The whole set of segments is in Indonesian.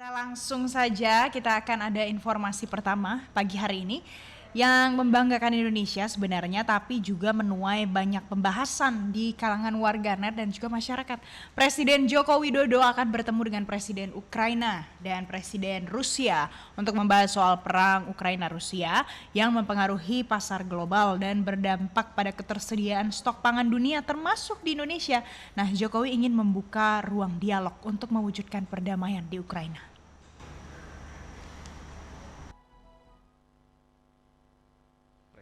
Kita langsung saja, kita akan ada informasi pertama pagi hari ini yang membanggakan Indonesia sebenarnya, tapi juga menuai banyak pembahasan di kalangan warganet dan juga masyarakat. Presiden Joko Widodo akan bertemu dengan Presiden Ukraina dan Presiden Rusia untuk membahas soal perang Ukraina-Rusia yang mempengaruhi pasar global dan berdampak pada ketersediaan stok pangan dunia termasuk di Indonesia. Nah, Jokowi ingin membuka ruang dialog untuk mewujudkan perdamaian di Ukraina.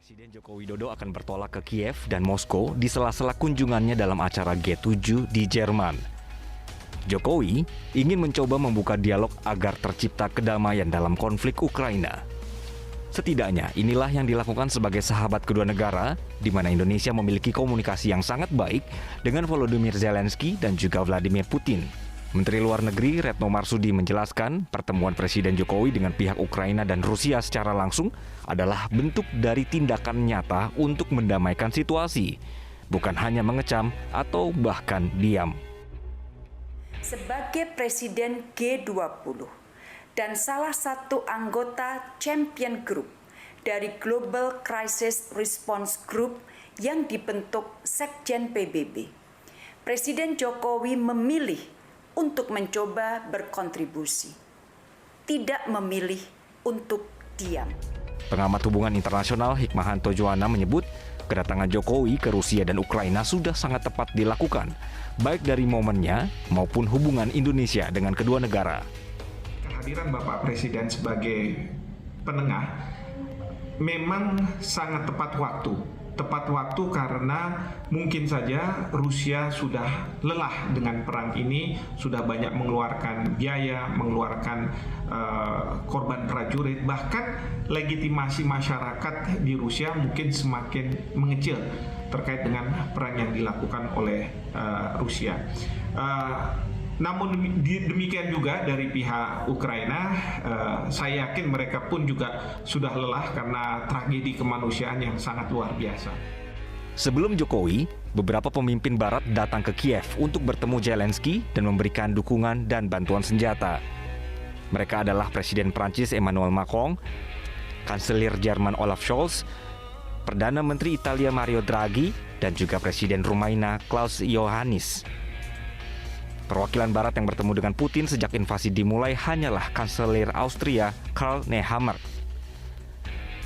Presiden Joko Widodo akan bertolak ke Kiev dan Moskow di sela-sela kunjungannya dalam acara G7 di Jerman. Jokowi ingin mencoba membuka dialog agar tercipta kedamaian dalam konflik Ukraina. Setidaknya inilah yang dilakukan sebagai sahabat kedua negara, di mana Indonesia memiliki komunikasi yang sangat baik dengan Volodymyr Zelensky dan juga Vladimir Putin. Menteri Luar Negeri Retno Marsudi menjelaskan pertemuan Presiden Jokowi dengan pihak Ukraina dan Rusia secara langsung adalah bentuk dari tindakan nyata untuk mendamaikan situasi, bukan hanya mengecam atau bahkan diam. Sebagai Presiden G20 dan salah satu anggota Champion Group dari Global Crisis Response Group yang dibentuk Sekjen PBB, Presiden Jokowi memilih untuk mencoba berkontribusi, tidak memilih untuk diam. Pengamat hubungan internasional Hikmahanto Juwana menyebut kedatangan Jokowi ke Rusia dan Ukraina sudah sangat tepat dilakukan, baik dari momennya maupun hubungan Indonesia dengan kedua negara. Kehadiran Bapak Presiden sebagai penengah memang sangat tepat waktu. Tepat waktu karena mungkin saja Rusia sudah lelah dengan perang ini, sudah banyak mengeluarkan biaya, mengeluarkan korban prajurit, bahkan legitimasi masyarakat di Rusia mungkin semakin mengecil terkait dengan perang yang dilakukan oleh Rusia. Namun demikian juga dari pihak Ukraina, saya yakin mereka pun juga sudah lelah karena tragedi kemanusiaan yang sangat luar biasa. Sebelum Jokowi, beberapa pemimpin Barat datang ke Kiev untuk bertemu Zelensky dan memberikan dukungan dan bantuan senjata. Mereka adalah Presiden Prancis Emmanuel Macron, Kanselir Jerman Olaf Scholz, Perdana Menteri Italia Mario Draghi, dan juga Presiden Rumania Klaus Iohannis. Perwakilan Barat yang bertemu dengan Putin sejak invasi dimulai hanyalah Kanselir Austria Karl Nehammer.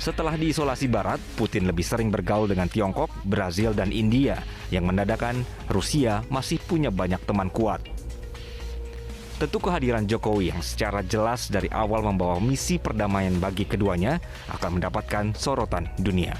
Setelah diisolasi Barat, Putin lebih sering bergaul dengan Tiongkok, Brazil, dan India yang menandakan Rusia masih punya banyak teman kuat. Tentu kehadiran Jokowi yang secara jelas dari awal membawa misi perdamaian bagi keduanya akan mendapatkan sorotan dunia.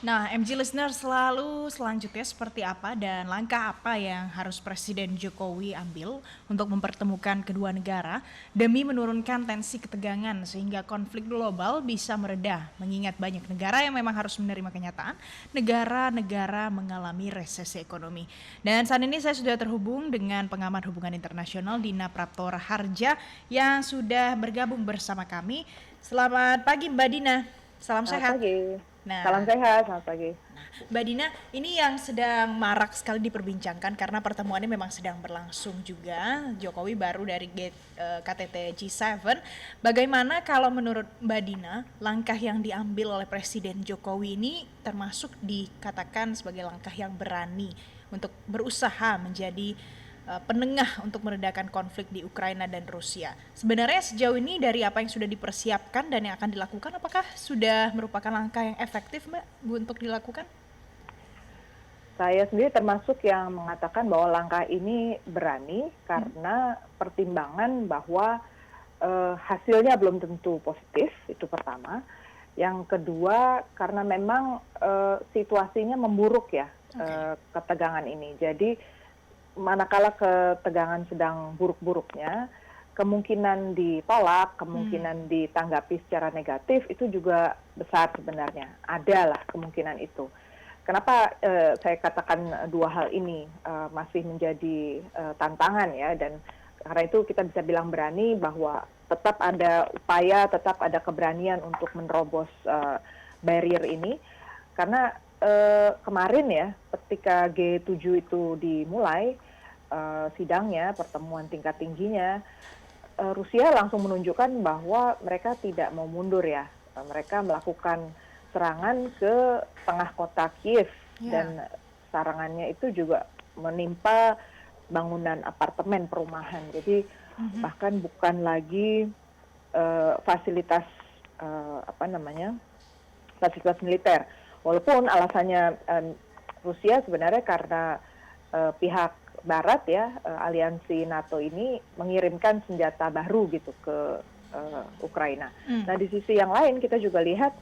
Nah, MG Listener, selalu selanjutnya seperti apa dan langkah apa yang harus Presiden Jokowi ambil untuk mempertemukan kedua negara demi menurunkan tensi ketegangan sehingga konflik global bisa meredah, mengingat banyak negara yang memang harus menerima kenyataan negara-negara mengalami resesi ekonomi. Dan saat ini saya sudah terhubung dengan pengamat hubungan internasional Dina Praptora Harja yang sudah bergabung bersama kami. Selamat pagi Mbak Dina, salam sehat. Selamat pagi. Nah, Salam sehat, selamat pagi. Mbak Dina, ini yang sedang marak sekali diperbincangkan karena pertemuannya memang sedang berlangsung juga. Jokowi baru dari KTT G7. Bagaimana kalau menurut Mbak Dina, langkah yang diambil oleh Presiden Jokowi ini termasuk dikatakan sebagai langkah yang berani untuk berusaha menjadi penengah untuk meredakan konflik di Ukraina dan Rusia. Sebenarnya sejauh ini dari apa yang sudah dipersiapkan dan yang akan dilakukan, apakah sudah merupakan langkah yang efektif, Mbak, untuk dilakukan? Saya sendiri termasuk yang mengatakan bahwa langkah ini berani karena pertimbangan bahwa hasilnya belum tentu positif, itu pertama. Yang kedua, karena memang situasinya memburuk ya, ketegangan ini. Jadi manakala ketegangan sedang buruk-buruknya, kemungkinan ditolak, kemungkinan ditanggapi secara negatif itu juga besar sebenarnya. Adalah kemungkinan itu. Kenapa saya katakan dua hal ini masih menjadi tantangan ya, dan karena itu kita bisa bilang berani bahwa tetap ada upaya, tetap ada keberanian untuk menerobos barrier ini, karena kemarin ya, ketika G7 itu dimulai sidangnya, pertemuan tingkat tingginya, Rusia langsung menunjukkan bahwa mereka tidak mau mundur ya. Mereka melakukan serangan ke tengah kota Kiev dan serangannya itu juga menimpa bangunan apartemen perumahan. Jadi bahkan bukan lagi fasilitas fasilitas militer. Walaupun alasannya Rusia sebenarnya karena pihak Barat ya, aliansi NATO ini mengirimkan senjata baru gitu ke Ukraina. Nah di sisi yang lain kita juga lihat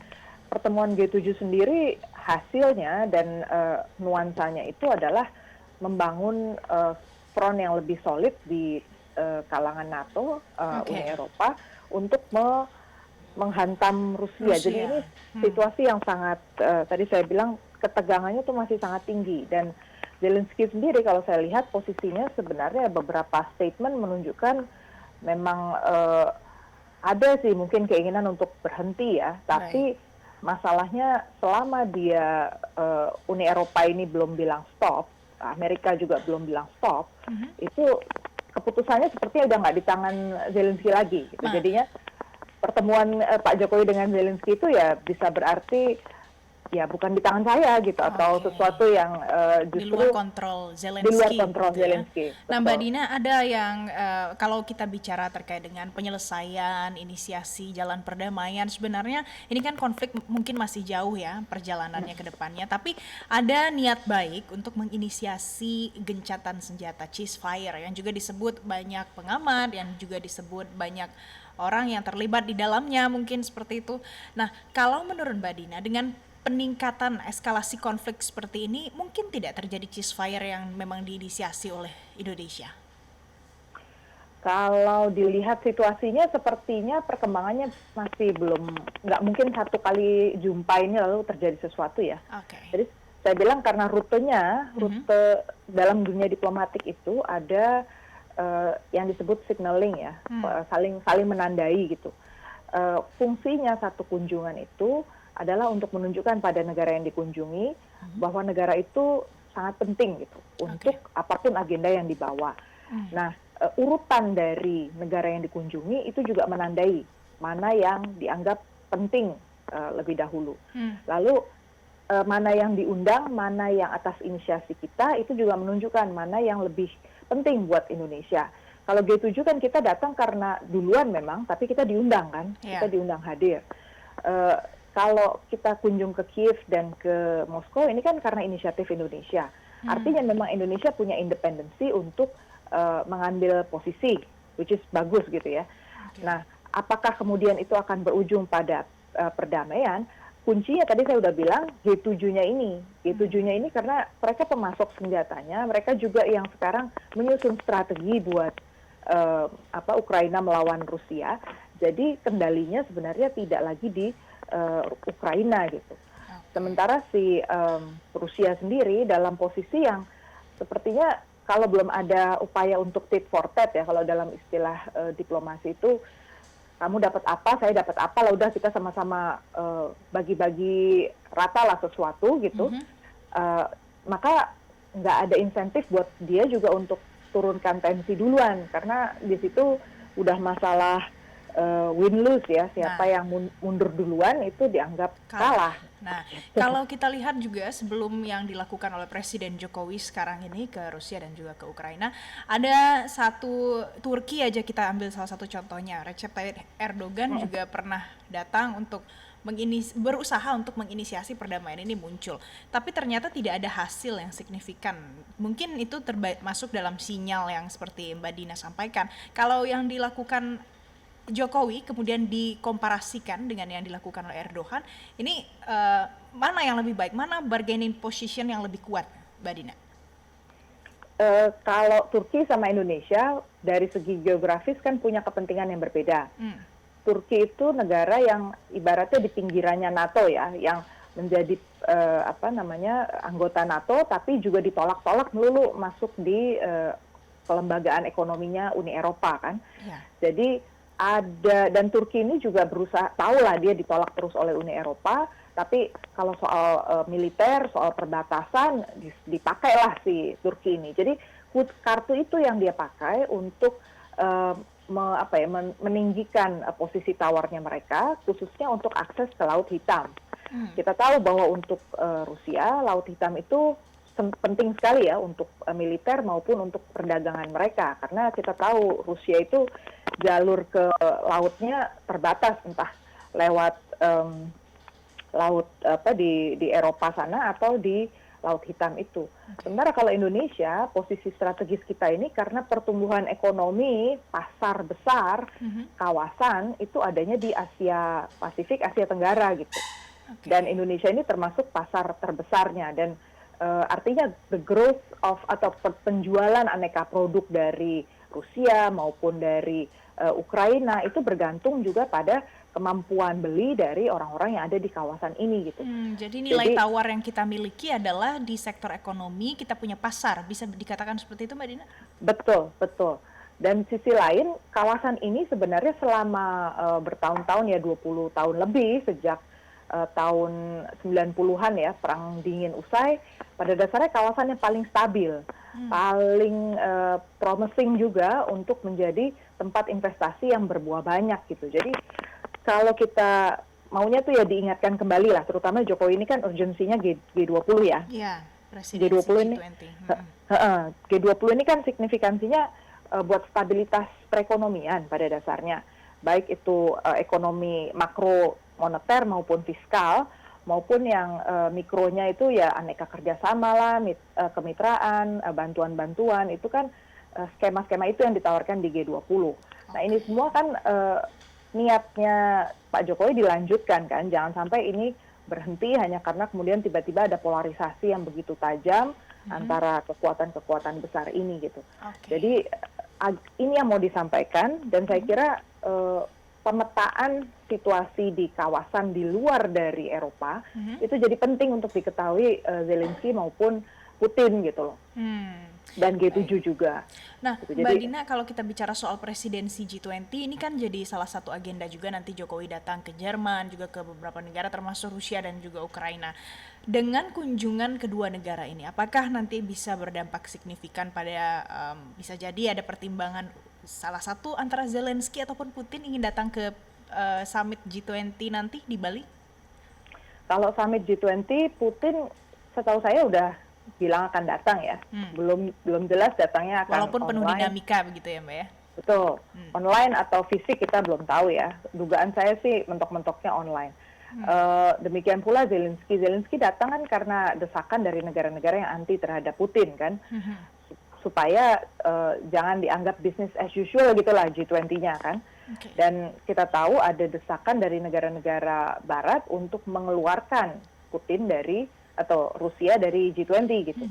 pertemuan G7 sendiri hasilnya dan nuansanya itu adalah membangun front yang lebih solid di kalangan NATO, Uni Eropa untuk menghantam Rusia. Jadi ini situasi yang sangat, tadi saya bilang ketegangannya tuh masih sangat tinggi, dan Zelensky sendiri kalau saya lihat posisinya sebenarnya beberapa statement menunjukkan memang ada sih mungkin keinginan untuk berhenti ya, tapi masalahnya selama dia Uni Eropa ini belum bilang stop, Amerika juga belum bilang stop, itu keputusannya sepertinya udah nggak di tangan Zelensky lagi gitu. Jadinya pertemuan Pak Jokowi dengan Zelensky itu ya bisa berarti ya bukan di tangan saya gitu, atau sesuatu yang justru di luar kontrol Zelensky. Di luar kontrol gitu Zelensky. Ya. Nah, Mbak Dina, ada yang kalau kita bicara terkait dengan penyelesaian, inisiasi jalan perdamaian, sebenarnya ini kan konflik mungkin masih jauh ya perjalanannya ke depannya, tapi ada niat baik untuk menginisiasi gencatan senjata ceasefire yang juga disebut banyak pengamat, yang juga disebut banyak orang yang terlibat di dalamnya, mungkin seperti itu. Nah, kalau menurut Mbak Dina, dengan peningkatan eskalasi konflik seperti ini, mungkin tidak terjadi ceasefire yang memang diinisiasi oleh Indonesia? Kalau dilihat situasinya, sepertinya perkembangannya masih belum, nggak mungkin satu kali jumpa ini lalu terjadi sesuatu ya. Jadi saya bilang karena rute dalam dunia diplomatik itu ada yang disebut signaling ya, saling menandai gitu. Fungsinya satu kunjungan itu adalah untuk menunjukkan pada negara yang dikunjungi bahwa negara itu sangat penting gitu untuk apapun agenda yang dibawa. Nah, urutan dari negara yang dikunjungi itu juga menandai mana yang dianggap penting lebih dahulu. Lalu mana yang diundang, mana yang atas inisiasi kita, itu juga menunjukkan mana yang lebih penting buat Indonesia. Kalau G7 kan kita datang karena duluan memang, tapi kita diundang kan, kita diundang hadir. Kalau kita kunjung ke Kiev dan ke Moskow, ini kan karena inisiatif Indonesia. Artinya memang Indonesia punya independensi untuk mengambil posisi, which is bagus gitu ya. Nah, apakah kemudian itu akan berujung pada perdamaian? Kuncinya tadi saya udah bilang G7-nya ini. G7-nya ini karena mereka pemasok senjatanya, mereka juga yang sekarang menyusun strategi buat Ukraina melawan Rusia. Jadi kendalinya sebenarnya tidak lagi di Ukraina gitu. Sementara si Rusia sendiri dalam posisi yang sepertinya kalau belum ada upaya untuk tit for tat ya, kalau dalam istilah diplomasi itu kamu dapat apa, saya dapat apa, lah udah kita sama-sama bagi-bagi rata lah sesuatu gitu. Maka nggak ada insentif buat dia juga untuk turunkan tensi duluan, karena di situ udah masalah win-lose ya, siapa yang mundur duluan itu dianggap kalah. Nah, kalau kita lihat juga sebelum yang dilakukan oleh Presiden Jokowi sekarang ini ke Rusia dan juga ke Ukraina, ada satu Turki aja kita ambil salah satu contohnya. Recep Tayyip Erdogan juga pernah datang untuk berusaha untuk menginisiasi perdamaian ini muncul. Tapi ternyata tidak ada hasil yang signifikan. Mungkin itu masuk dalam sinyal yang seperti Mbak Dina sampaikan. Kalau yang dilakukan Jokowi kemudian dikomparasikan dengan yang dilakukan oleh Erdogan, ini mana yang lebih baik, mana bargaining position yang lebih kuat, Mbak Dina? Kalau Turki sama Indonesia dari segi geografis kan punya kepentingan yang berbeda. Turki itu negara yang ibaratnya di pinggirannya NATO ya, yang menjadi anggota NATO, tapi juga ditolak-tolak melulu masuk di kelembagaan ekonominya Uni Eropa kan. Jadi dan Turki ini juga berusaha, tahulah dia ditolak terus oleh Uni Eropa, Tapi kalau soal militer, soal perbatasan, dipakailah si Turki ini. Jadi kartu itu yang dia pakai untuk meninggikan posisi tawarnya mereka, khususnya untuk akses ke Laut Hitam. Kita tahu bahwa untuk Rusia, Laut Hitam itu penting sekali ya untuk militer maupun untuk perdagangan mereka, karena kita tahu Rusia itu jalur ke lautnya terbatas, entah lewat laut di Eropa sana atau di Laut Hitam itu. Sementara kalau Indonesia, posisi strategis kita ini karena pertumbuhan ekonomi, pasar besar, kawasan itu adanya di Asia Pasifik, Asia Tenggara gitu. Dan Indonesia ini termasuk pasar terbesarnya, dan artinya the growth of atau penjualan aneka produk dari Rusia maupun dari Ukraina itu bergantung juga pada kemampuan beli dari orang-orang yang ada di kawasan ini gitu. Jadi nilai tawar yang kita miliki adalah di sektor ekonomi, kita punya pasar, bisa dikatakan seperti itu Mbak Dina? Betul, betul. Dan sisi lain, kawasan ini sebenarnya selama bertahun-tahun ya, 20 tahun lebih, sejak tahun 90-an ya, Perang Dingin usai, pada dasarnya kawasan yang paling stabil, paling promising juga untuk menjadi tempat investasi yang berbuah banyak gitu. Jadi kalau kita maunya tuh ya diingatkan kembali lah, terutama Jokowi ini kan urgensinya G20 ya. Iya, presidensi G20 ini, G20 ini kan signifikansinya buat stabilitas perekonomian pada dasarnya, baik itu ekonomi makro moneter maupun fiskal, maupun yang mikronya itu ya aneka kerjasama lah, kemitraan, bantuan-bantuan, itu kan skema-skema itu yang ditawarkan di G20. Nah ini semua kan niatnya Pak Jokowi dilanjutkan kan, jangan sampai ini berhenti hanya karena kemudian tiba-tiba ada polarisasi yang begitu tajam antara kekuatan-kekuatan besar ini gitu. Jadi ini yang mau disampaikan, dan saya kira pemetaan situasi di kawasan di luar dari Eropa itu jadi penting untuk diketahui Zelensky maupun Putin gitu loh. Dan G7 juga. Nah, gitu. Mbak Dina, kalau kita bicara soal presidensi G20, ini kan jadi salah satu agenda juga nanti Jokowi datang ke Jerman, juga ke beberapa negara termasuk Rusia dan juga Ukraina. Dengan kunjungan kedua negara ini, apakah nanti bisa berdampak signifikan pada, bisa jadi ada pertimbangan salah satu antara Zelensky ataupun Putin ingin datang ke summit G20 nanti di Bali? Kalau summit G20, Putin setahu saya udah bilang akan datang ya. Belum jelas datangnya akan walaupun penuh online. dinamika begitu ya Mbak ya? Betul. Online atau fisik kita belum tahu ya. Dugaan saya sih mentok-mentoknya online. Demikian pula Zelensky datang kan karena desakan dari negara-negara yang anti terhadap Putin kan. Supaya jangan dianggap business as usual gitulah G20-nya kan. Dan kita tahu ada desakan dari negara-negara barat untuk mengeluarkan Putin atau Rusia dari G20 gitu.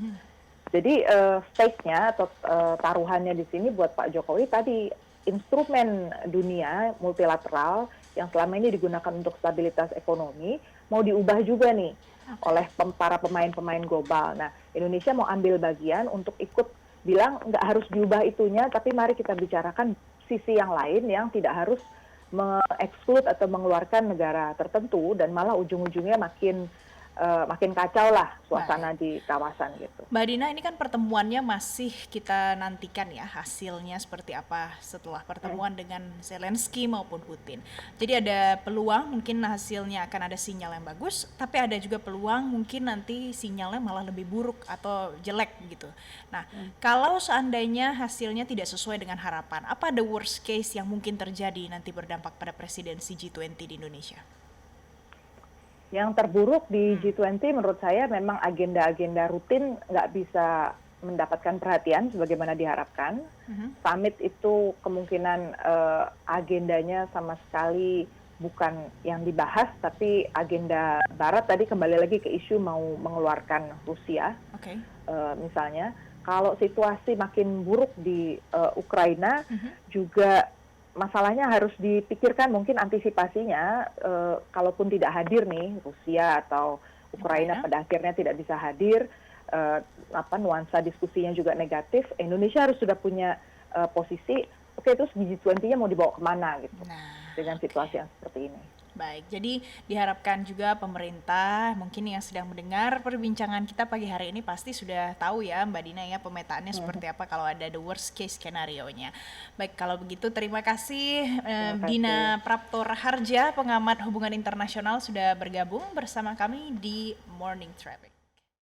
Jadi stake-nya atau taruhannya di sini buat Pak Jokowi tadi, instrumen dunia multilateral yang selama ini digunakan untuk stabilitas ekonomi mau diubah juga nih oleh para pemain-pemain global. Nah, Indonesia mau ambil bagian untuk ikut bilang nggak harus diubah itunya, tapi mari kita bicarakan sisi yang lain yang tidak harus mengeksklud atau mengeluarkan negara tertentu, dan malah ujung-ujungnya makin kacau lah suasana di kawasan gitu. Mbak Dina, ini kan pertemuannya masih kita nantikan ya hasilnya seperti apa setelah pertemuan dengan Zelensky maupun Putin. Jadi ada peluang mungkin hasilnya akan ada sinyal yang bagus, tapi ada juga peluang mungkin nanti sinyalnya malah lebih buruk atau jelek gitu. Nah, kalau seandainya hasilnya tidak sesuai dengan harapan, apa the worst case yang mungkin terjadi nanti berdampak pada presidensi G20 di Indonesia? Yang terburuk di G20 menurut saya memang agenda-agenda rutin nggak bisa mendapatkan perhatian sebagaimana diharapkan. Summit itu kemungkinan agendanya sama sekali bukan yang dibahas, tapi agenda Barat tadi kembali lagi ke isu mau mengeluarkan Rusia. Misalnya, kalau situasi makin buruk di Ukraina juga masalahnya harus dipikirkan mungkin antisipasinya, kalaupun tidak hadir nih Rusia atau Ukraina pada akhirnya tidak bisa hadir, nuansa diskusinya juga negatif, Indonesia harus sudah punya posisi, oke, terus G20-nya mau dibawa kemana gitu, dengan situasi yang seperti ini. Baik, jadi diharapkan juga pemerintah mungkin yang sedang mendengar perbincangan kita pagi hari ini pasti sudah tahu ya Mbak Dina ya pemetaannya seperti apa kalau ada the worst case skenario-nya. Baik, kalau begitu terima kasih Terima kasih. Dina Praptor Harja, pengamat hubungan internasional sudah bergabung bersama kami di Morning Traffic.